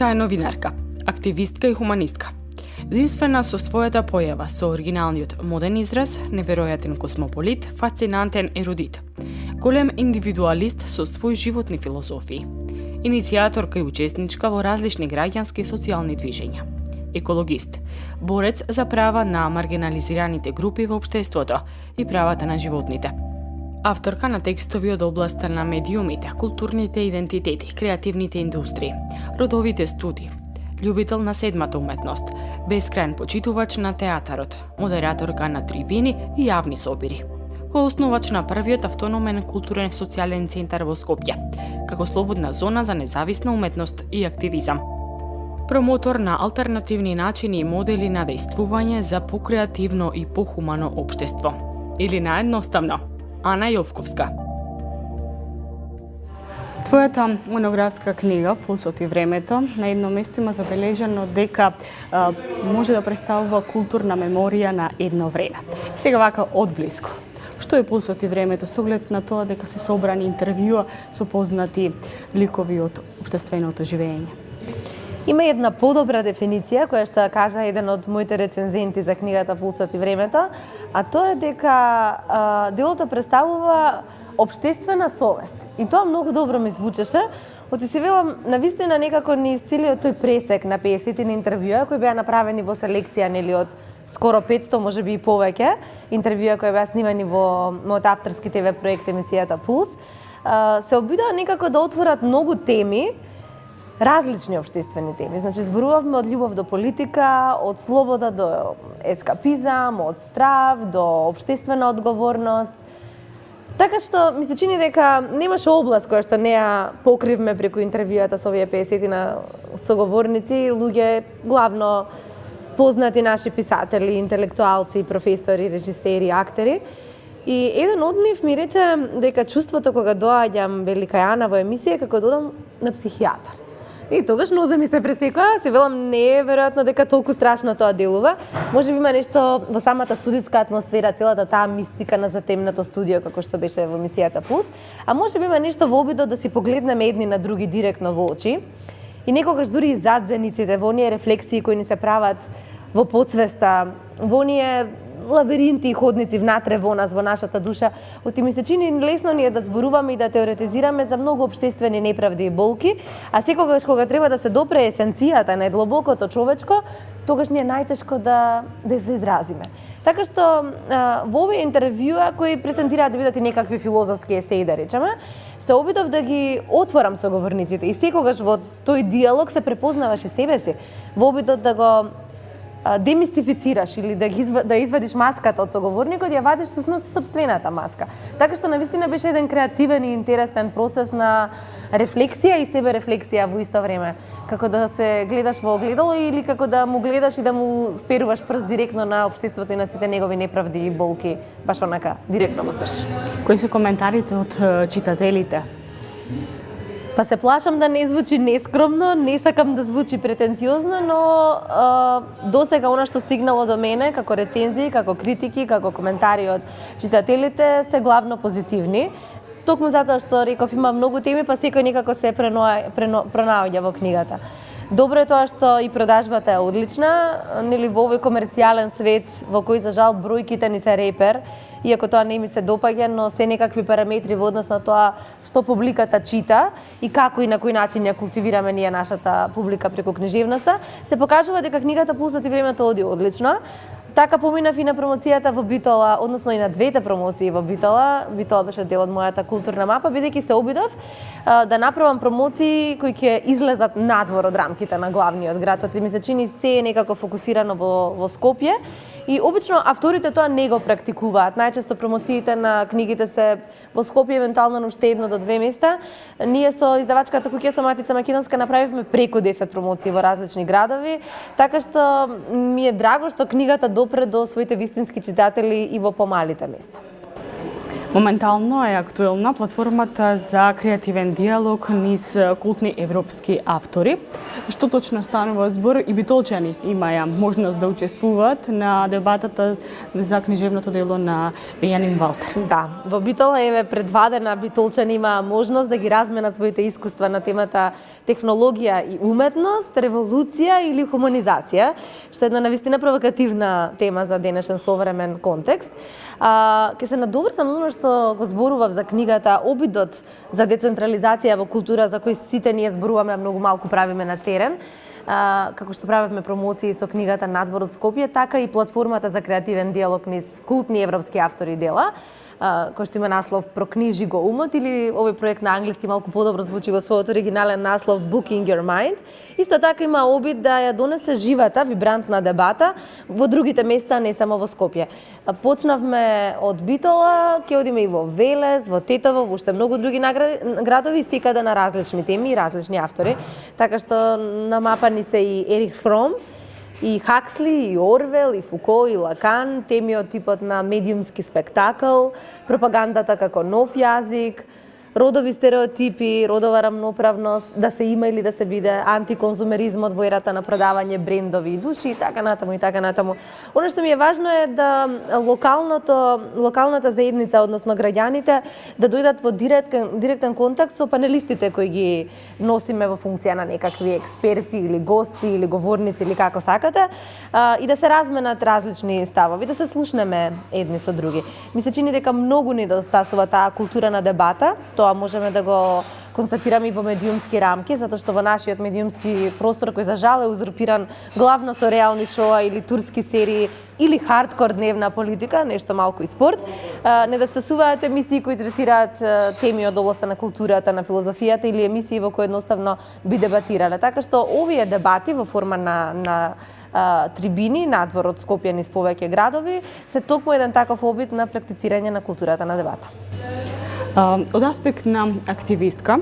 Таа е новинарка, активистка и хуманистка. Единствена со својата појава, со оригиналниот моден израз, неверојатен космополит, фасцинантен ерудит. Голем индивидуалист со свој животни филозофии. Иницијаторка и учесничка во различни граѓански и социјални движења. Екологист, борец за права на маргинализираните групи во општеството и правата на животните. Авторка на текстови од областа на медиумите, културните идентитети, креативните индустрии, родовите студии, љубител на седмата уметност, бескрајен почитувач на театарот, модераторка на трибини и јавни собири. Кој основач на првиот автономен културен социјален центар во Скопје, како слободна зона за независна уметност и активизам. Промотор на алтернативни начини и модели на дејствување за покреативно и похумано општество. Или наедноставно, Ана Јовковска. Твојата монографска книга "Пулсот и времето" на едно место има забележано дека може да представува културна меморија на едно време. Сега вака одблиску. Што е "Пулсот и времето" со оглед на тоа дека се собрани интервјуа со познати ликови од општественото живење? Има една подобра дефиниција која што кажа еден од моите рецензенти за книгата "Пулсот и времето", а тоа е дека делото представува општествена совест. И тоа многу добро ми звучеше, оти се велам навистина некако низ целиот тој пресек на 50 на интервјуа кои беа направени во селекција нели од скоро 500, можеби и повеќе, интервјуа кои беа снимани во мојот авторски ТВ проект емисијата Пулс, се обидоа некако да отворат многу теми, различни општествени теми. Значи, зборувавме од љубов до политика, од слобода до ескапизам, од страв до општествена одговорност. Така што ми се чини дека немаше област која што не ја покривме преку интервјуата со овие 50 на соговорници, луѓе главно познати наши писатели, интелектуалци, професори, режисери, актери. И еден од нив ми рече дека чувството кога доаѓам, вели Кајана, во емисија, како додам на психијатар. И тогаш нозе ми се пресекоа, се велам не е веројатно дека толку страшно тоа делува. Може би има нешто во самата студиска атмосфера, целата таа мистика на затемнато студио како што беше во емисијата Пулс, а може би има нешто во обидот да си погледнеме едни на други директно во очи. И некогаш дури и зад зениците, во оние рефлексии кои ни се прават во подсвеста, во оние лабиринти и ходници внатре во нас, во нашата душа, оти ми се чини лесно ни е да зборуваме и да теоретизираме за многу општествени неправди и болки, а секогаш кога треба да се допре есенцијата на длабокото човечко, тогаш ни е најтешко да се изразиме. Така што во овие интервјуа кои претендираат да бидат и некакви филозофски есеи, да речеме, се обидов да ги отворам соговорниците и секогаш во тој диалог се препознаваш и себе си, во обидот да го демистифицираш или да извадиш маската од соговорникот, ја вадиш со сопствената маска. Така што навистина беше еден креативен и интересен процес на рефлексија и себе рефлексија во исто време. Како да се гледаш во огледало или како да му гледаш и да му вперуваш прст директно на општеството и на сите негови неправди и болки, баш онака директно во срж. Кои се коментарите од читателите? Па се плашам да не звучи нескромно, не сакам да звучи претенциозно, но досега она што стигнало до мене, како рецензии, како критики, како коментари од читателите, се главно позитивни. Токму затоа што реков има многу теми, па секој некако се пронаоѓа во книгата. Добро е тоа што и продажбата е одлична, нели во овој комерцијален свет во кој за жал бројките ни се репер, иако тоа не ми се допаѓа, но се некакви параметри во однос на тоа што публиката чита и како и на кој начин ја култивираме ние нашата публика преку книжевноста, се покажува дека книгата "Пулсот и времето" оди одлично. Така поминав и на промоцијата во Битола, односно и на двете промоции во Битола. Битола беше дел од мојата културна мапа, бидејќи се обидов да направам промоции кои ќе излезат надвор од рамките на главниот град. Оти ми се чини се некако фокусирано во Скопје. И обично авторите тоа не го практикуваат. Најчесто промоциите на книгите се во Скопје, евентуално на уште 1 до 2 места. Ние со издавачката куќа со Матица Македонска направивме преку 10 промоции во различни градови, така што ми е драго што книгата допре до своите вистински читатели и во помалите места. Моментално е актуелна платформата за креативен диалог низ култни европски автори. Што точно станува збор и битолчани имаја можност да учествуваат на дебатата за книжевното дело на Бењамин Валтер. Да, во Битола еве предвадена битолчани има можност да ги разменат своите искуства на темата технологија и уметност, револуција или хуманизација, што е една навистина провокативна тема за денешен современ контекст. Ке се надоврзам на што го зборував за книгата, обидот за децентрализација во култура за кој сите ние зборуваме, а многу малку правиме на терен. Како што правевме промоции со книгата Надвор од Скопје, така и платформата за креативен диалог низ култни европски автори дела, кој што има наслов Прокнижи го умот, или овој проект на англиски малку подобро звучи во својот оригинален наслов Booking Your Mind. Исто така има обид да ја донесе живата, вибрантна дебата во другите места, не само во Скопје. Почнавме од Битола, ќе одиме и во Велес, во Тетово, во уште многу други градови, секаде на различни теми и различни автори. Така што на мапа ни се и Ерих Фром, и Хаксли, и Орвел, и Фуко, и Лакан, теми од типот на медиумски спектакл, пропагандата како нов јазик, родови стереотипи, родова рамноправност, да се има или да се биде, антиконзумеризмот во ерата на продавање брендови и души и така натаму и така натаму. Оно што ми е важно е да локалната заедница, односно граѓаните, да дојдат во директен контакт со панелистите кои ги носиме во функција на некакви експерти или гости или говорници или како сакате, и да се разменат различни ставови, да се слушнеме едни со други. Ми се чини дека многу недостасува таа култура на дебата. Тоа можеме да го констатираме и во медиумски рамки, затоа што во нашиот медиумски простор, кој за жал е узурпиран главно со реални шоа или турски серии или хардкор дневна политика, нешто малку и спорт, недостасуваат емисии кои третираат теми од областа на културата, на филозофијата или емисии во кои едноставно би дебатирале. Така што овие дебати во форма на трибини, надвор од Скопје низ повеќе градови, се токму еден таков обид на практицирање на културата на дебата. Од аспект на активистка,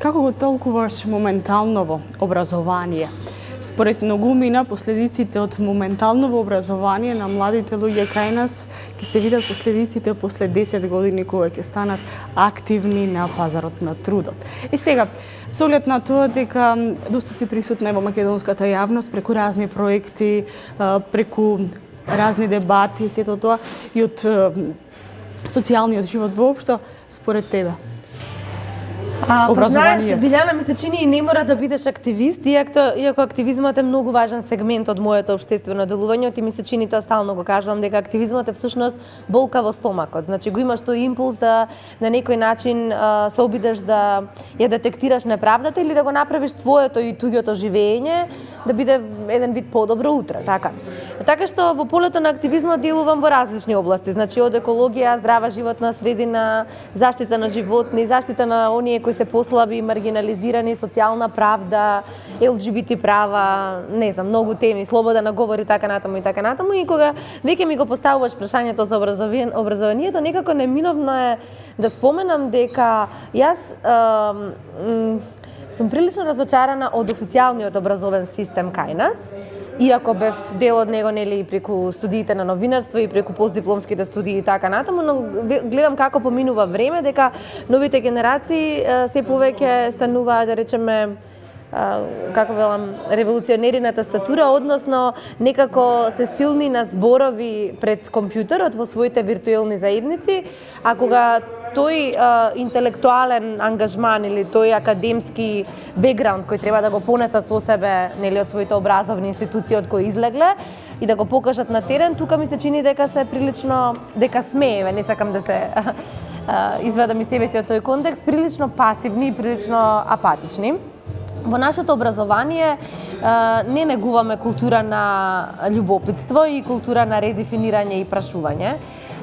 како го толкуваш моменталново образование? Според многумина, последиците од моменталново образование на младите луѓе кај нас ќе се видат последиците после 10 години кога ќе станат активни на пазарот на трудот. И сега, со оглед на тоа дека доста си присутна во македонската јавност преку разни проекти, преку разни дебати, сето тоа и од социјалниот живот воопшто, според тебе? Знаеш, Билјана, ми се чини и не мора да бидеш активист, иако активизмот е многу важен сегмент од моето општествено делување, и ми се чини, тоа стално го кажувам, дека активизмот е всушност болка во стомакот. Значи, го имаш тој импулс да на некој начин се обидеш да ја детектираш неправдата или да го направиш твоето и туѓото живење да биде еден вид подобро утре, така. Така што во полето на активизмот делувам во различни области, значи од екологија, здрава животна средина, заштита на животни, заштита на оние кои се послаби, маргинализирани, социјална правда, ЛГБТ права, не знам, многу теми, слобода на говор и така натаму и така натаму. И кога веќе ми го поставуваш прашањето за образованието, некако неминовно е да споменам дека јас сум прилично разочарана од официјалниот образовен систем кај нас, иако бев дел од него, нели, преку студиите на новинарство и преку постдипломските студии и така натаму, но гледам како поминува време, дека новите генерации се повеќе стануваат, да речеме, како велам, револуционерината статура, односно некако се силни на зборови пред компјутерот во своите виртуелни заедници, а кога тој интелектуален ангажман или тој академски бекграунд кој треба да го понесат со себе, нели, од своите образовни институции од кои излегле и да го покажат на терен, тука ми се чини дека се прилично, дека сме, не сакам да се извадам из себе си од тој контекст, прилично пасивни и прилично апатични. Во нашето образование не негуваме култура на љубопитство и култура на редефинирање и прашување.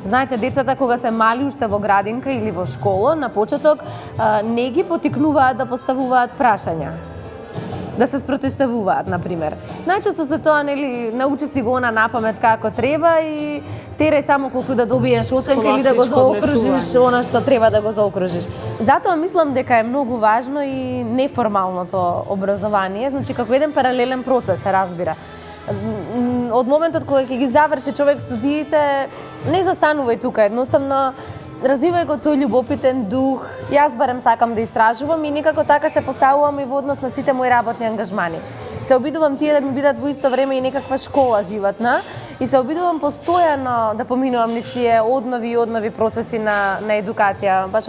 Знаете, децата кога се мали уште во градинка или во школа, на почеток не ги потикнуваат да поставуваат прашања, да се спротивставуваат, например. Најчесто се тоа, нели, научи си го на напамет како треба и терај само колку да добиеш оценка или да го заокружиш она што треба да го заокружиш. Затоа мислам дека е многу важно и неформалното образование, значи како еден паралелен процес се разбира. од моментот кога ќе ги заврши човек студиите, не застанувај тука, едноставно развивај го тој љубопитен дух. Јас барем сакам да истражувам и некако така се поставувам и во однос на сите мои работни ангажмани. Се обидувам тие да ми бидат во исто време и некаква школа животна и се обидувам постојано да поминувам низ тие однови и однови процеси на едукација. Баш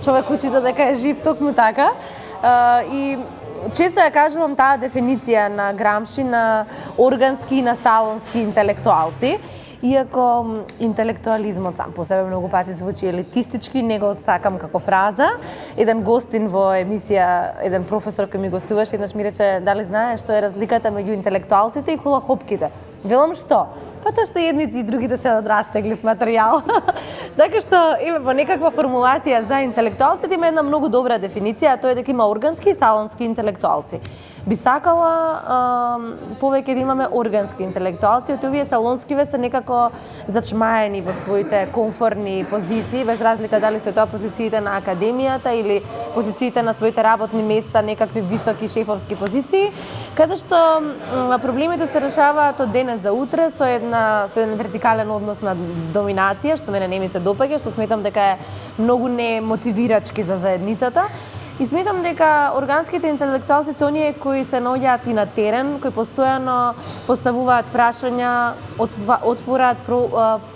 човек учи додека е жив, токму така. И често ја кажувам таа дефиниција на Грамши на органски и на салонски интелектуалци. Иако интелектуализмот сам по себе многу пати звучи елитистички, не го сакам како фраза. Еден гостин во емисија, еден професор кој ми гостуваше, еднаш ми рече: "Дали знаеш што е разликата меѓу интелектуалците и хулахопките?" Велам: "Што?" Па тоа што едните и другите се од растеглив материјал. Така што има по некаква формулација за интелектуалците, има една многу добра дефиниција, а тоа е дека има органски и салонски интелектуалци. Би сакала повеќе да имаме органски интелектуалци, од овие салонскиве се некако зачмаени во своите комфортни позиции, без разлика дали се тоа позициите на академијата или позициите на своите работни места, некакви високи шефовски позиции, каде што проблемите се решаваат од денес за утре со еден вертикален однос на доминација, што мене не ми се допаѓа, што сметам дека е многу немотивирачки за заедницата. И сметам дека органските интелектуалци се оние кои се наоѓаат и на терен, кои постојано поставуваат прашања, отвораат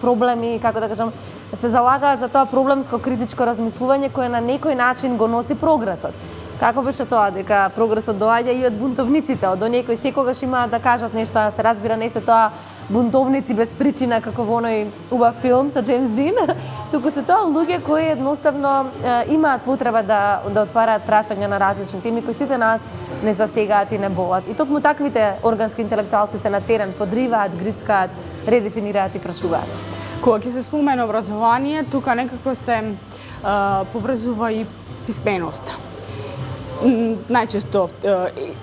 проблеми, како да кажам, се залагаат за тоа проблемско критичко размислување кое на некој начин го носи прогресот. Како беше тоа, дека прогресот доаѓа и од бунтовниците, од оние кои секогаш имаат да кажат нешто, се разбира, не се тоа бунтовници без причина како во оној убав филм со Джеймс Дин, туку се тоа луѓе кои едноставно имаат потреба да отвараат прашања на различни теми кои сите нас не засегаат и не болат. И токму таквите органски интелектуалци се на терен, подриваат, грицкаат, редефинираат и прашуваат. Кога ќе се спомене образование, тука некако се поврзува и писменост. Најчесто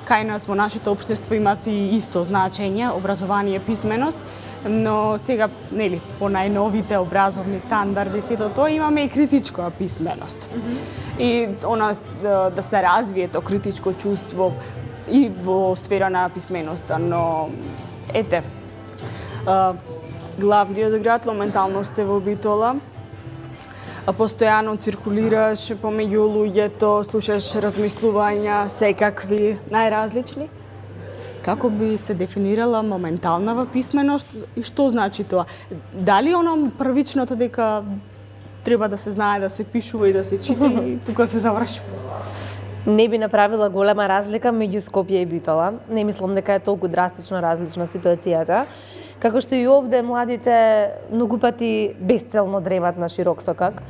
кај нас во нашето општество имаат и исто значење образование, писменост, но сега, нели, по најновите образовни стандарди сето тоа имаме и критичка писменост. И она да се развие тоа критичко чувство и во сфера на писменоста, но ете, главниот град моментално сте во Битола, постојано циркулираш помеѓу луѓето, слушаш размислувања, секакви, најразлични. Како би се дефинирала моменталнава писменост и што значи тоа? Дали оно првичното дека треба да се знае, да се пишува и да се чита и тука се завршува? Не би направила голема разлика меѓу Скопје и Битола. Не мислам дека е толку драстично различна ситуацијата. Како што и овде младите многу пати безцелно дремат на широк сокак,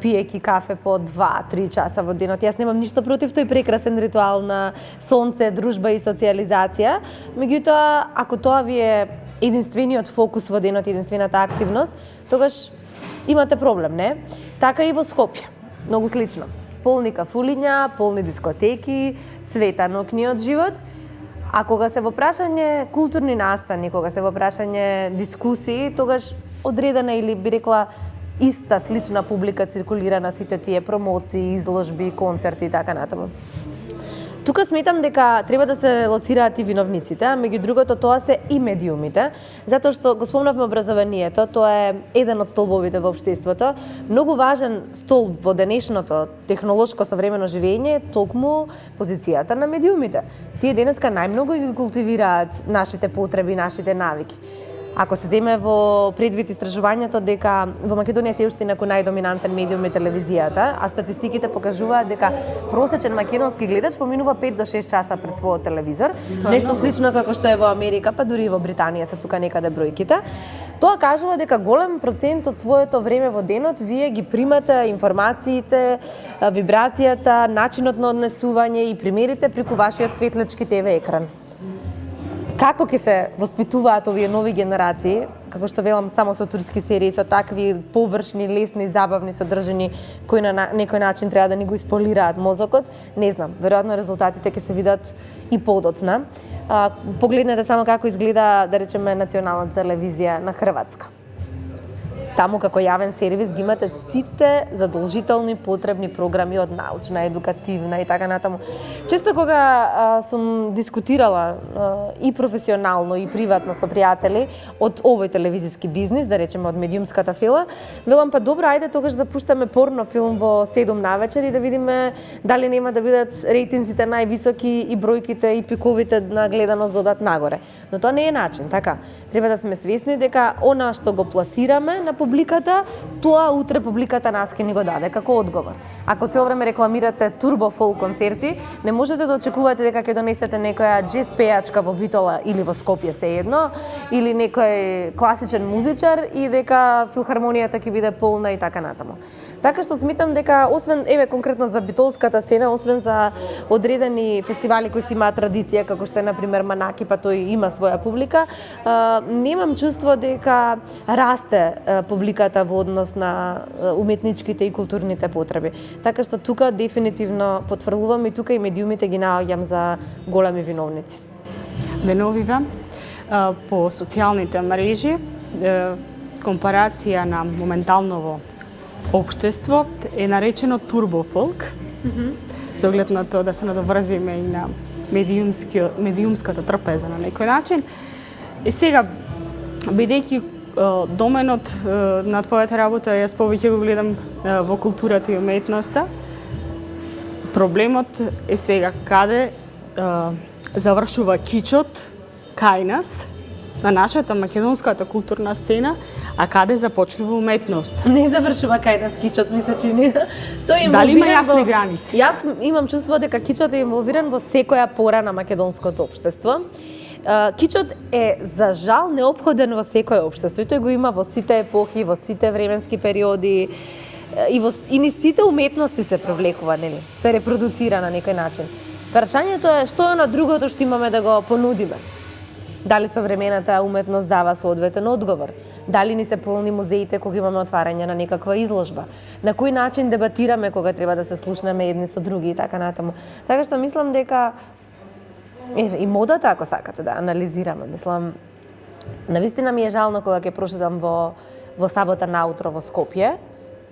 пиејќи кафе по 2-3 часа во денот. Јас немам ништо против тој прекрасен ритуал на сонце, дружба и социјализација. Меѓутоа, ако тоа ви е единствениот фокус во денот, единствената активност, тогаш имате проблем, не? Така и во Скопје. Многу слично. Полни кафулиња, полни дискотеки, цвета ноќниот живот. А кога се во прашање културни настани, кога се во прашање дискусии, тогаш одредена или би рекла иста слична публика циркулира на сите тие промоции, изложби, концерти и така натаму. Тука сметам дека треба да се лоцираат и виновниците, а меѓу другото тоа се и медиумите, затоа што го спомнавме образованието, тоа е еден од столбовите во општеството. Многу важен столб во денешното технолошко современо живење е токму позицијата на медиумите. Тие денеска најмногу ги култивираат нашите потреби, нашите навики. Ако се земе во предвид истражувањето дека во Македонија се уште инаку најдоминантен медиум е телевизијата, а статистиките покажуваат дека просечен македонски гледач поминува 5 до 6 часа пред својот телевизор, нешто слично како што е во Америка, па дури и во Британија се тука некаде бројките. Тоа кажува дека голем процент од своето време во денот вие ги примате информациите, вибрацијата, начинот на однесување и примерите преку вашиот светлечки ТВ екран. Како ќе се воспитуваат овие нови генерации, како што велам, само со турски серии, со такви површни, лесни, забавни содржини кои на некој начин треба да ни го исполираат мозокот, не знам, веројатно резултатите ќе се видат и подоцна. Погледнете само како изгледа, да речеме, националната телевизија на Хрватска. таму како јавен сервис ги имате сите задолжителни потребни програми од научна, едукативна и така натаму. Често кога сум дискутирала и професионално и приватно со пријатели од овој телевизиски бизнис, да речеме од медиумската фила, велам па добро, ајде тогаш да пуштаме порно филм во 7 навечер и да видиме дали нема да бидат рейтинзите највисоки и бројките и пиковите на гледаност додат нагоре. Но тоа не е начин, така. Треба да сме свесни дека она што го пласираме на публиката, тоа утре публиката нас ќе ни го даде како одговор. Ако цел време рекламирате турбо фолк концерти, не можете да очекувате дека ќе донесете некоја джез пејачка во Битола или во Скопје сеедно, или некој класичен музичар и дека филхармонијата ќе биде полна и така натаму. Така што сметам дека освен конкретно за битолската сцена, освен за одредени фестивали кои си имаат традиција, како што е на пример Манаки, па тој има своја публика, немам чувство дека расте публиката во однос на уметничките и културните потреби. Така што тука дефинитивно потврлувам и тука и медиумите ги наоѓам за големи виновници. Деновиве по социјалните мрежи компарација на моменталново општество е наречено турбофолк, со оглед на тоа да се надоврзиме и на медиумската трпеза на некој начин. И сега, бидејќи доменот на твојата работа, јас повеќе го гледам во културата и уметноста, проблемот е сега каде завршува кичот кај нас, на нашата македонската културна сцена, а каде започнува уметност? Не завршува кај нас кичот, ми се чини. Тој е дали има јасни граници? Јас имам чувство дека кичот е инволвиран во секоја пора на македонското општество. Кичот е за жал неопходен во секое општество и тој го има во сите епохи, во сите временски периоди и ни сите уметности се провлекува, нели? Се репродуцира на некој начин. Прашањето е што е на другото што имаме да го понудиме? Дали современата уметност дава соодветен одговор? Дали ни се полни музеите кога имаме отварање на некаква изложба? На кој начин дебатираме кога треба да се слушнеме едни со други и така натаму? Така што мислам дека и модата, ако сакате да анализираме, мислам, навистина ми е жално кога ќе прошетам во сабота наутро во Скопје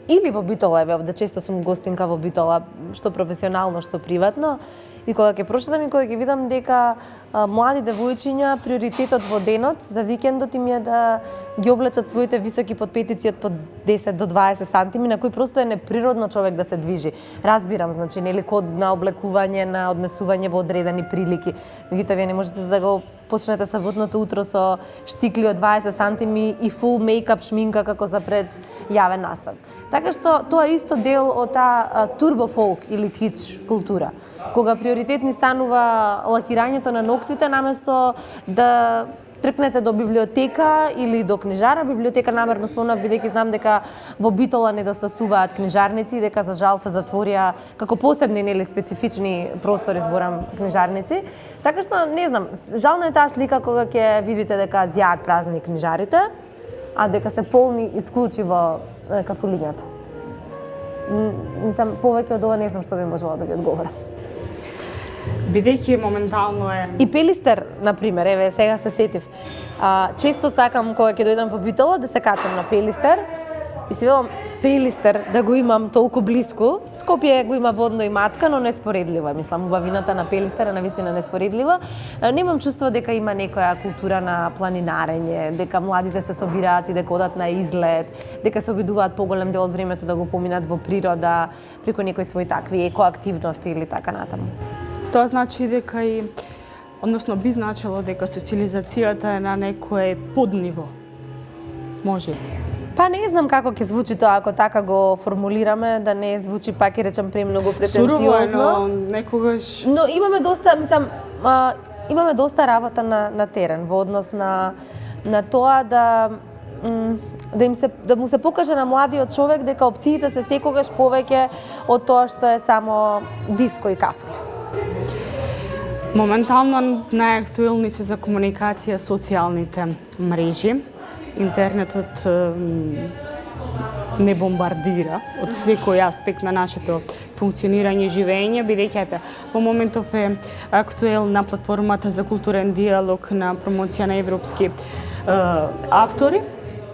или во Битола, овде често сум гостинка во Битола, што професионално, што приватно, и кога ќе прошетам и кога ќе видам дека млади девојчиња приоритетот во денот за викендот им е да ги облечат своите високи подпетици од по 10 до 20 сантими, на кои просто е неприродно човек да се движи. Разбирам, значи, нели, код на облекување, на однесување во одредени прилики. Меѓутоа, вие не можете да го почнете саботното утро со штикли од 20 сантими и фул мејкап шминка како за пред јавен настан. Така што тоа е исто дел од таа турбофолк или кич култура, кога приоритет ни станува лакирањето на ноктите наместо да тркнете до библиотека или до книжара. Библиотека намерно спомнав бидејќи знам дека во Битола недостасуваат книжарници, дека за жал се затворија како посебни, нели, специфични простори, зборам, книжарници. Така што не знам, жално е таа слика кога ќе видите дека зјаат празни книжарите, а дека се полни исклучиво кафулињата. Мислам, повеќе од ова не знам што би можела да ви одговорам. Бидејќи моментално е... И Пелистер, например, еве, сега се сетив. Често сакам кога ќе дојдам во Битола да се качам на Пелистер и си велам Пелистер да го имам толку блиску. Скопје го има водно и матка, но неспоредливо. Мислам, убавината на Пелистер е навистина неспоредливо. Немам чувство дека има некоја култура на планинарење, дека младите се собираат и дека одат на излет, дека се обидуваат поголем дел од времето да го поминат во природа, преку некои свои такви екоактивности или така натаму. Тоа значи дека односно би значило дека социализацијата е на некое подниво. Може ли? Па не знам како ќе звучи тоа ако така го формулираме, да не звучи пак и речам премногу претенциозно. Сурово е, но некогаш... Но имаме доста, мислам, имаме доста работа на терен во однос на тоа да му се покаже на младиот човек дека опциите се секогаш повеќе од тоа што е само диско и кафе. Моментално најактуелни се за комуникација социјалните мрежи. Интернетот не бомбардира од секој аспект на нашето функционирање и живење, бидејќи во моментов е актуелна платформата за културен диалог на промоција на европски автори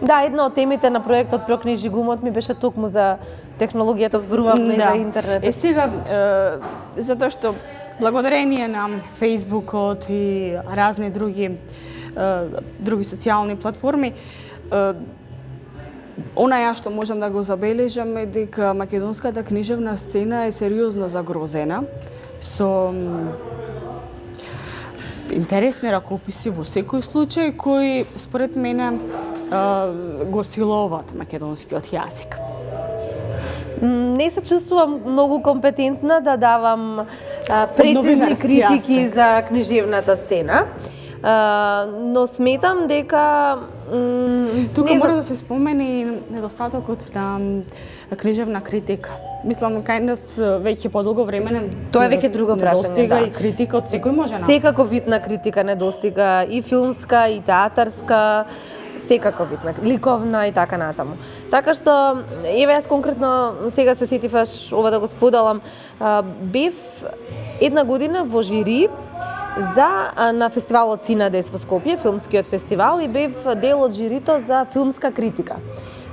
Да, една од темите на проектот Прокнижи гумот ми беше токму за технологијата, зборувавме и за интернет. Сега, затоа што благодарение на Фейсбукот и разни други социјални платформи, онаја што можам да го забележам е дека македонската книжевна сцена е сериозно загрозена со интересни ракописи во секој случај кои според мене го силуваат македонскиот јазик. Не се чувствувам многу компетентна да давам прецизни критики за книжевната сцена, но сметам дека тука мора да се спомени и недостатокот на книжевна критика. Мислам, кај нас веќе подолго време тоа е веќе друго прашање, да. И критика од секој може нас. Секако вид на критика недостига, и филмска, и театарска, секако вид на ликовна и така натаму. Така што, еве јас конкретно сега се сетив ова да го споделам, бев една година во жири на фестивалот Синадес во Скопје, филмскиот фестивал, и бев дел од жирито за филмска критика.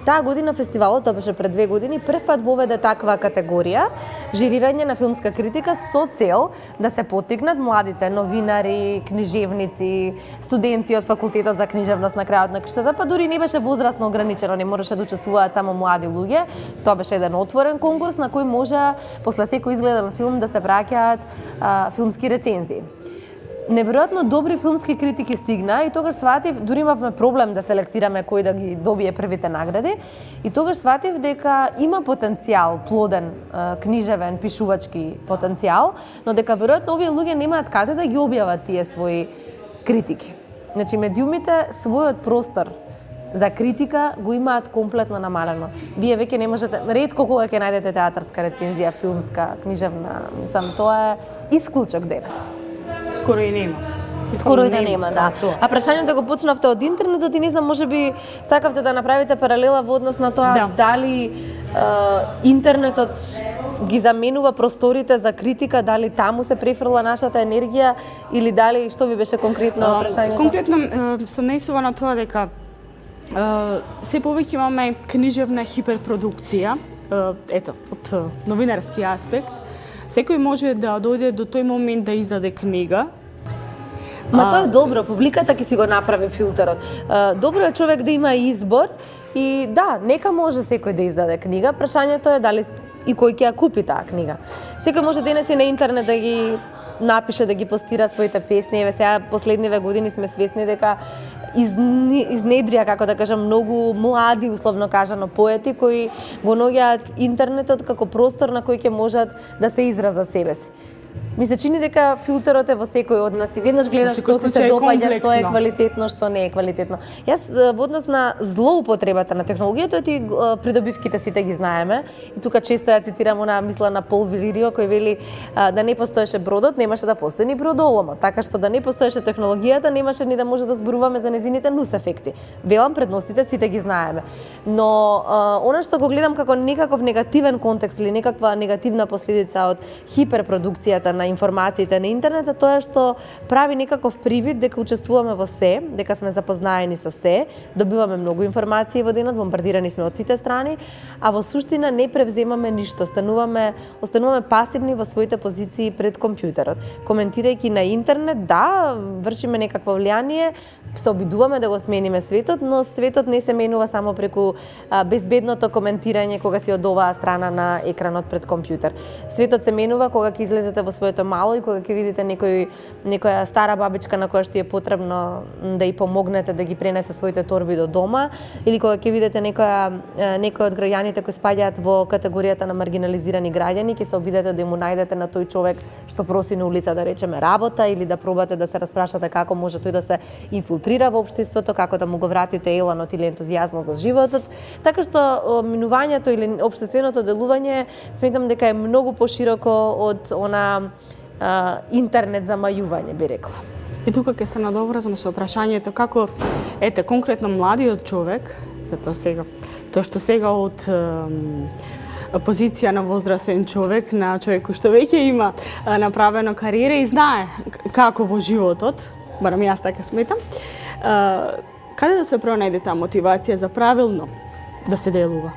Таа година фестивалот, тоа беше пред 2 години, прв пат воведе таква категорија, жирирање на филмска критика со цел да се поттикнат младите новинари, книжевници, студенти од факултетот за книжевност на крајот на криштата, па дури не беше возрастно ограничено, не можеше да учествуваат само млади луѓе. Тоа беше еден отворен конкурс на кој може после секој изгледан филм да се праќаат филмски рецензии. Неверојатно добри филмски критики стигна и тогаш сватив, дури имавме проблем да селектираме кој да ги добие првите награди, и тогаш сватив дека има потенцијал, плоден, книжевен, пишувачки потенцијал, но дека веројатно овие луѓе немаат каде да ги објават тие своји критики. Значи, медиумите својот простор за критика го имаат комплетно намалено. Вие веќе не можете, ретко кога ќе најдете театарска рецензија, филмска, книжевна, мислам, тоа е исклучок денес. Скоро и нема. Скоро и да нема, да. А прашањето да го почнавте од интернетот и не знам, можеби сакавте да направите паралела во однос на тоа дали интернетот ги заменува просторите за критика, дали таму се префрла нашата енергија или дали што ви беше конкретно прашањето? Конкретно се наисува на тоа дека се повеќе имаме книжевна хиперпродукција, ето, од новинарски аспект. Секој може да дојде до тој момент да издаде книга. Ма тоа е добро, публиката ќе си го направи филтерот. Добро е човек да има избор и да, нека може секој да издаде книга. Прашањето е дали и кој ќе ја купи таа книга. Секој може денес и на интернет да ги напише, да ги постира своите песни. Еве сега последниве години сме свесни дека изнедрија, како да кажам, многу млади, условно кажано, поети кои го наоѓаат интернетот како простор на кој ќе можат да се изразат себе си. Ми се чини дека филтерот е во секој од нас и веднаш гледаш што ти се допаѓа, што е квалитетно, што не е квалитетно. Јас во однос на злоупотребата на технологијата, ти придобивките сите ги знаеме и тука често ја цитирам она мисла на Пол Вилирио кој вели да не постоеше бродот, немаше да постои ни бродоломот, така што да не постоеше технологијата, немаше ни да може да зборуваме за незините нус ефекти. Велам, предностите сите ги знаеме. Но она што го гледам како некаков негативен контекст или некаква негативна последица од хиперпродукцијата на информациите на интернетот, тоа е што прави некаков привид дека учествуваме во се, дека сме запознаени со се, добиваме многу информации во денот, бомбардирани сме од сите страни, а во суштина не превземаме ништо, остануваме пасивни во своите позиции пред компјутерот. Коментирајќи на интернет, да, вршиме некакво влијание, се обидуваме да го смениме светот, но светот не се менува само преку безбедното коментирање кога си од оваа страна на екранот пред компјутер. Светот се менува кога ќе излезете во своето мало и кога ќе видите некоја стара бабичка на која што е потребно да ја помогнете да ги пренесе своите торби до дома, или кога ќе видите некој од граѓаните кои спаѓаат во категоријата на маргинализирани граѓани, ќе се обидете да му најдете на тој човек што проси на улица, да речеме, работа, или да пробате да се распрашате како може тој да се инфилтрира во општеството, како да му го вратите еланот или ентузијазмот за животот. Така што минувањето или општественото делување сметам дека е многу пошироко од она интернет замајување, би рекла. И тука ќе се надоврзам со прашањето како, ете, конкретно младиот човек, тоа што сега од позиција на возрастен човек, на човек кој што веќе има направено кариера и знае како во животот, барем јас така сметам, Каде да се пронајде таа мотивација за правилно да се делува?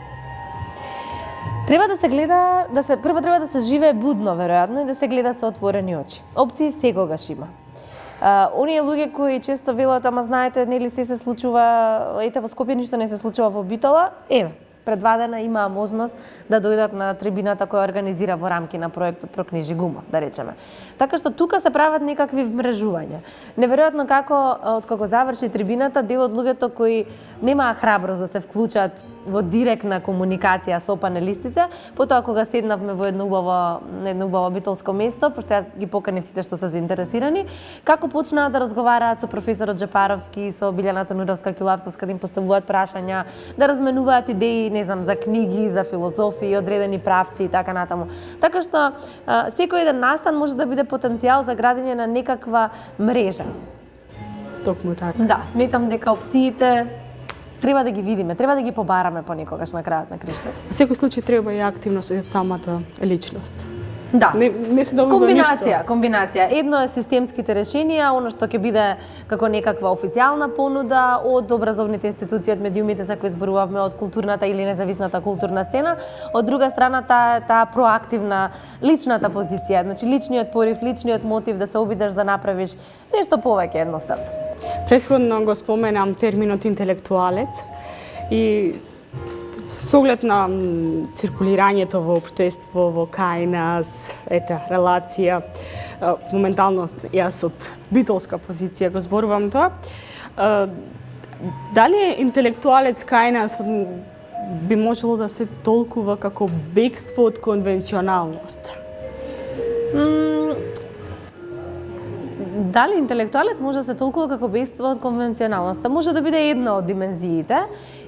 Треба да се гледа, прво треба да се живее будно, веројатно, и да се гледа со отворени очи. Опции секогаш има. Оние луѓе кои често велат, ама знаете, нели се случува, ете во Скопје ништо не се случува во Битола, предвадена имаа можност да дојдат на трибината која организира во рамки на проектот Прокнижи гумав, да речеме. Така што тука се прават некакви вмрежувања. Неверојатно како откако заврши трибината, дел од луѓето кои немаа храброст да се вклучат во директна комуникација со панелистите, потоа кога седнавме во едно убаво битолско место, пошто јас ги поканив сите што се заинтересирани, како почнаа да разговараат со професорот Джапаровски, со Билјана Тануровска-Кјулавковска, да им поставуваат прашања, да разменуваат идеи, не знам, за книги, за филозофија, одредени правци и така натаму. Така што секој еден настан може да биде потенцијал за градење на некаква мрежа. Токму така. Да, сметам дека опциите треба да ги видиме, треба да ги побараме понекогаш на крајот на криштата. Во секој случај треба и активност од самата личност. Да. Не се добива комбинација. Едно е системските решенија, оно што ќе биде како некаква официјална понуда од образовните институции, од медиумите за кои зборувавме, од културната или независната културна сцена, од друга страна таа проактивна личната позиција, значи личниот порив, личниот мотив да се обидеш да направиш нешто повеќе едноставно. Претходно го споменам терминот интелектуалец и со оглед на циркулирањето во општество, во кај нас, релација, моментално јас од битолска позиција го зборувам тоа, дали интелектуалец кај нас би можело да се толкува како бегство од конвенционалност? Дали интелектуалец може да се толкува како бегство од конвенционалноста? Може да биде една од димензиите,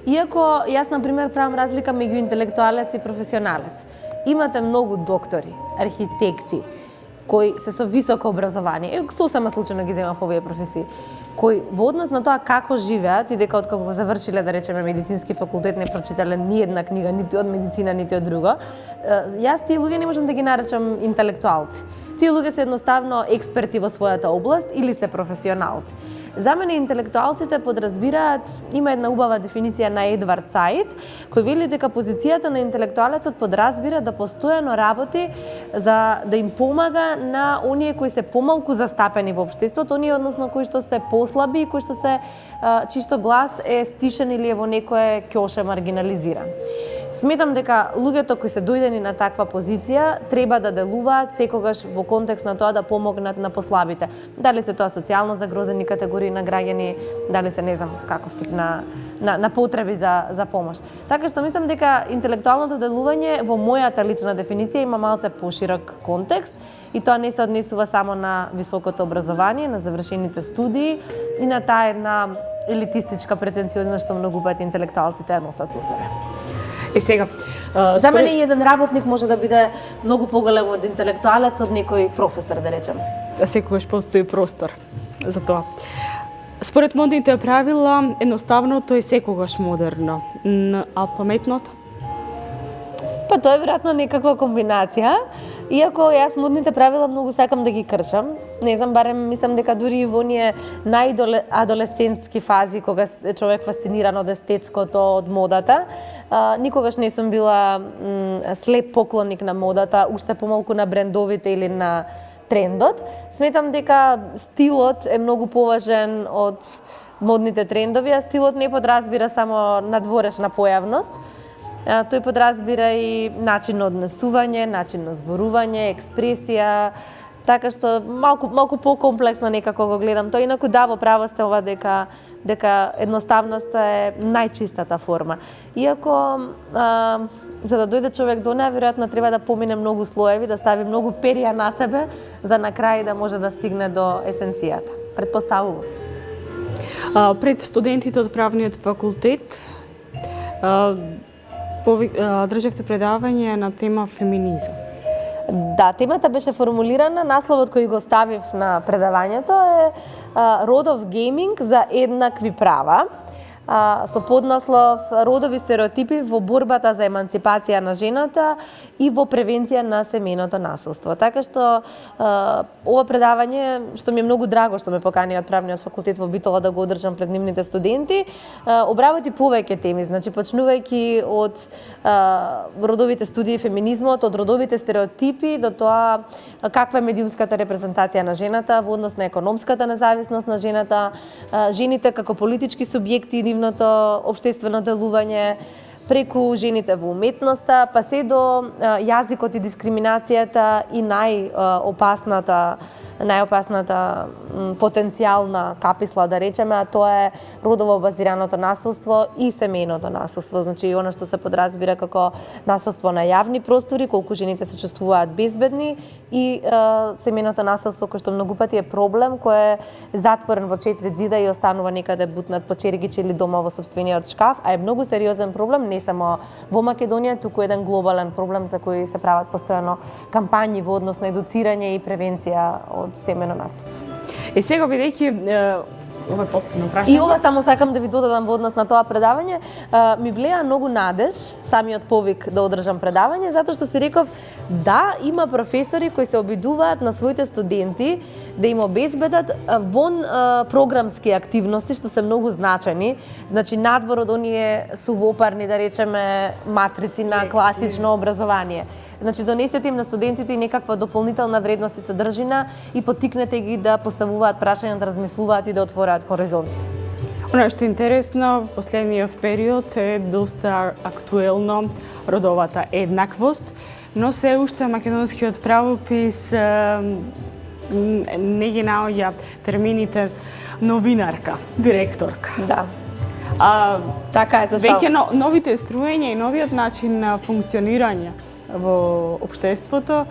иако јас, например, правам разлика меѓу интелектуалец и професионалец. Имате многу доктори, архитекти, кои се со високо образование, сосема случајно ги земав овие професии, кои во однос на тоа како живеат и дека откако завршиле, да речеме, медицински факултет, не прочитале ни една книга, нити од медицина, нити од друго, јас тие луѓе не можам да ги наречам интелектуалци. Тие луѓе се едноставно експерти во својата област или се професионалци. За мене интелектуалците подразбираат, има една убава дефиниција на Едвард Саид, кој вели дека позицијата на интелектуалецот подразбира да постојано работи за да им помага на оние кои се помалку застапени во општеството, оние односно кои што се послаби и кои што се чисто глас е стишен или е во некое ќоше маргинализиран. Сметам дека луѓето кои се дојдени на таква позиција треба да делуваат секогаш во контекст на тоа да помогнат на послабите. Дали се тоа социјално загрозени категории на граѓани, дали се не знам каков тип на потреби за помош. Така што мислам дека интелектуалното делување во мојата лична дефиниција има малце поширок контекст и тоа не се однесува само на високото образование, на завршените студии и на таа една елитистичка претенциозност што многу пати интелектуалците ја носат со себе. И сега, за мене еден работник може да биде многу поголем од интелектуалец, од некој професор, да речем. Секогаш постои простор за тоа. Според модните правила, едноставното е секогаш модерно, а паметното? Па тоа е веројатно некаква комбинација. Иако јас модните правила многу сакам да ги кршам, не знам, барем мислам дека дури во оние најадолесцентски фази кога е човек фасциниран од естетското, од модата, никогаш не сум била слеп поклонник на модата, уште помалку на брендовите или на трендот. Сметам дека стилот е многу поважен од модните трендови, а стилот не подразбира само надворешна појавност. Тој подразбира и начин на однесување, начин на зборување, експресија, така што малку покомплексно некако го гледам тоа. Инаку да, во право сте ова дека едноставноста е најчистата форма. Иако за да дојде човек до неа, веројатно треба да помине многу слоеви, да стави многу перија на себе, за на крај да може да стигне до есенцијата. Предпоставувам. Пред студентите од правниот факултет државте предавање на тема феминизам. Да, темата беше формулирана, насловот кој го ставив на предавањето е Родов гейминг за еднакви права. со поднаслов "Родови стереотипи во борбата за еманципација на жената и во превенција на семејното насилство". Така што ова предавање, што ми е многу драго што ме покани од Правниот факултет во Битола да го одржам пред нивните студенти, обработи повеќе теми, значи почнувајќи од родовите студии, феминизмот, од родовите стереотипи до тоа каква е медиумската репрезентација на жената во однос на економската независност на жената, жените како политички субјекти, нивното општествено делување, преку жените во уметноста, па се до јазикот и дискриминацијата и најопасната потенцијална каписла, да речеме, а тоа е родово базираното насилство и семејното насилство. Значи, и она што се подразбира како насилство на јавни простори, колку жените се чувствуваат безбедни, и семејното насилство, кој што многу пати е проблем, кој е затворен во 4 зида и останува некаде бутнат по чергиче или дома во собствениот шкаф, а е многу сериозен проблем, не само во Македонија, туку еден глобален проблем за кој се прават постојано кампањи во однос на едуцирање и превенција од семејно насилство. И сега, бидејќи ова е последно прашање. И ова само сакам да ви додадам во однос на тоа предавање, ми влеа многу надеж самиот повик да одржам предавање, затоа што си реков да, има професори кои се обидуваат на своите студенти да им обезбедат вон програмски активности што се многу значени, значи надвор од оние сувопарни, да речеме, матрици на класично образование. Значи, донесете им на студентите и некаква дополнителна вредност и содржина и поттикнете ги да поставуваат прашања, да размислуваат и да отвораат хоризонти. Оно што е интересно, во последниот период е доста актуелно родовата еднаквост, но се уште македонскиот правопис не ги наоѓа термините новинарка, директорка. Да. Така е, за жал. Веќе новите струења и новиот начин на функционирање во општеството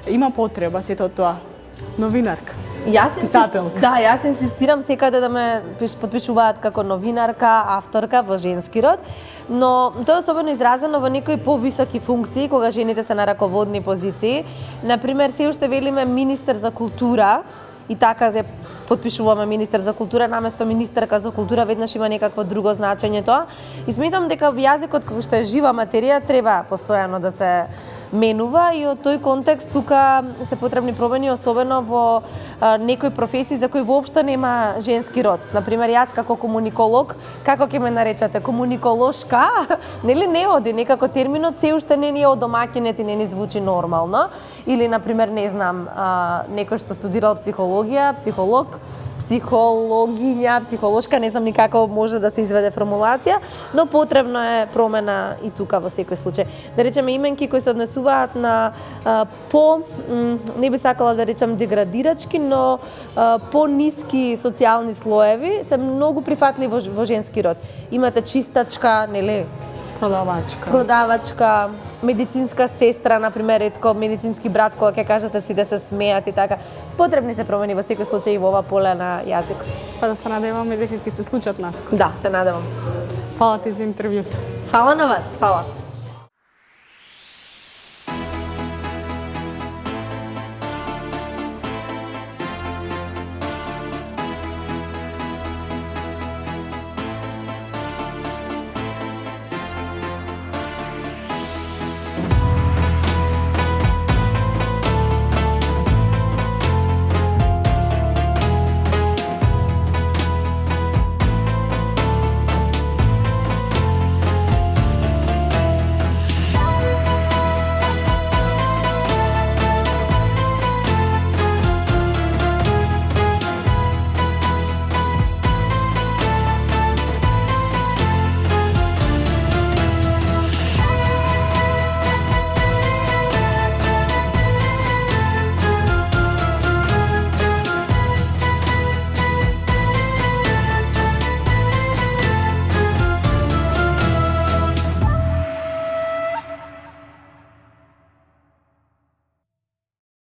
има потреба сето тоа. Новинарка. Писателка. Да, јас инсистирам секаде да ме подпишуваат како новинарка, авторка во женски род, но тоа е особено изразено во некои повисоки функции, кога жените се на раководни позиции. Например, се уште велиме министер за култура, и така се подпишуваме министер за култура наместо министерка за култура, веднаш има некакво друго значење тоа. И сметам дека јазикот, кој што е жива материја, треба постојано да се менува, и од тој контекст тука се потребни промени, особено во некои професии за кои воопшто нема женски род. Например, јас како комуниколог, како ќе ме наречате, комуниколошка, нели не оди, некако терминот се уште не ни е одомаќенет и не ни звучи нормално. Или, например, не знам, некој што студирал психологија, психолог, психологиња, психолошка, не знам ни како може да се изведе формулација, но потребно е промена и тука во секој случај. Да речеме, именки кои се однесуваат на не би сакала да речам деградирачки, но по-ниски социјални слоеви се многу прифатливи во женски род. Имате чистачка, нели? Продавачка, медицинска сестра, например, ретко медицински брат, кога ќе кажете си да се смеат и така. Потребни се промени во секој случај и во ова поле на јазикот. Па да се надеваме дека ќе се случат наскоро. Да, се надевам. Фала ти за интервјуто. Фала на вас, фала.